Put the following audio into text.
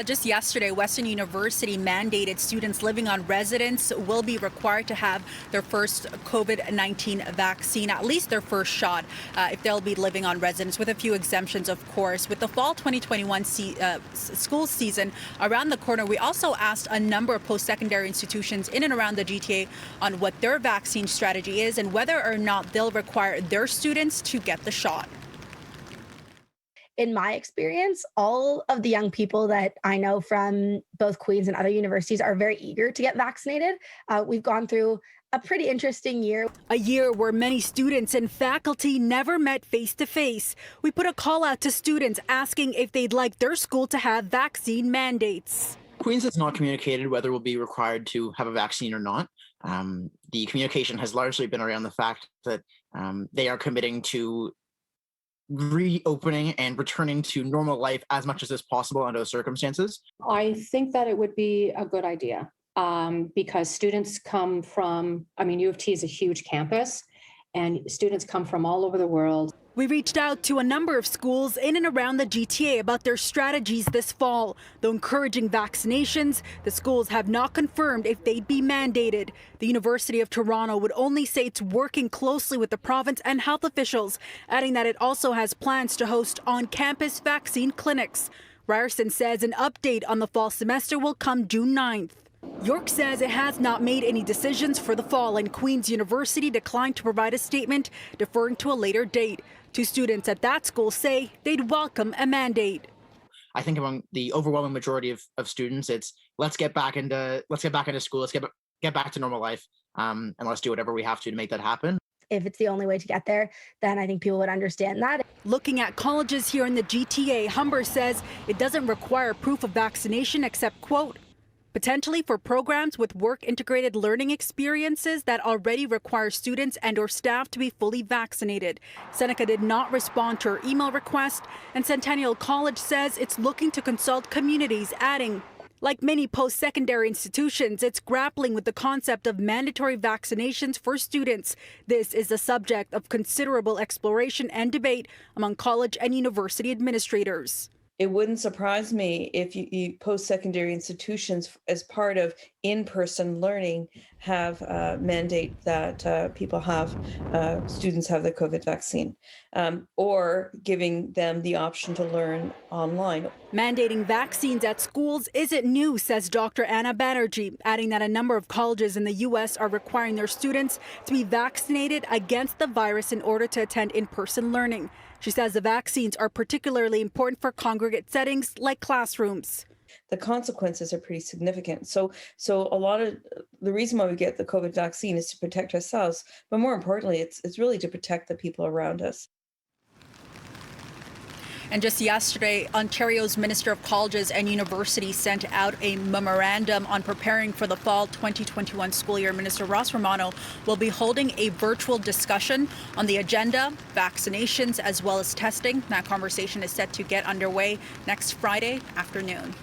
Just yesterday, Western University mandated students living on residence will be required to have their first COVID-19 vaccine, at least their first shot, if they'll be living on residence, with a few exemptions, of course. With the fall 2021 school season around the corner, we also asked a number of post-secondary institutions in and around the GTA on what their vaccine strategy is and whether or not they'll require their students to get the shot. In my experience, all of the young people that I know from both Queen's and other universities are very eager to get vaccinated. We've gone through a pretty interesting year. A year where many students and faculty never met face to face. We put a call out to students asking if they'd like their school to have vaccine mandates. Queens has not communicated whether we'll be required to have a vaccine or not. The communication has largely been around the fact that they are committing to reopening and returning to normal life as much as is possible under the circumstances. I think that it would be a good idea because students come from, U of T is a huge campus, and students come from all over the world. We reached out to a number of schools in and around the GTA about their strategies this fall. Though encouraging vaccinations, the schools have not confirmed if they'd be mandated. The University of Toronto would only say it's working closely with the province and health officials, adding that it also has plans to host on-campus vaccine clinics. Ryerson says an update on the fall semester will come June 9th. York says it has not made any decisions for the fall, and Queen's University declined to provide a statement, deferring to a later date. Two students at that school say they'd welcome a mandate. I think among the overwhelming majority of students, it's let's get back into school, let's get back to normal life, and let's do whatever we have to make that happen. If it's the only way to get there, then I think people would understand that. Looking at colleges here in the GTA, Humber says it doesn't require proof of vaccination except, quote, potentially for programs with work-integrated learning experiences that already require students and or staff to be fully vaccinated. Seneca did not respond to her email request, and Centennial College says it's looking to consult communities, adding, like many post-secondary institutions, it's grappling with the concept of mandatory vaccinations for students. This is the subject of considerable exploration and debate among college and university administrators. It wouldn't surprise me if you post-secondary institutions, as part of in-person learning, have a mandate that students have the COVID vaccine, or giving them the option to learn online. Mandating vaccines at schools isn't new, says Dr. Anna Banerjee, adding that a number of colleges in the U.S. are requiring their students to be vaccinated against the virus in order to attend in-person learning. She says the vaccines are particularly important for congregate settings like classrooms. The consequences are pretty significant. So a lot of the reason why we get the COVID vaccine is to protect ourselves, but more importantly, it's really to protect the people around us. And just yesterday, Ontario's Minister of Colleges and Universities sent out a memorandum on preparing for the fall 2021 school year. Minister Ross Romano will be holding a virtual discussion on the agenda, vaccinations, as well as testing. That conversation is set to get underway next Friday afternoon.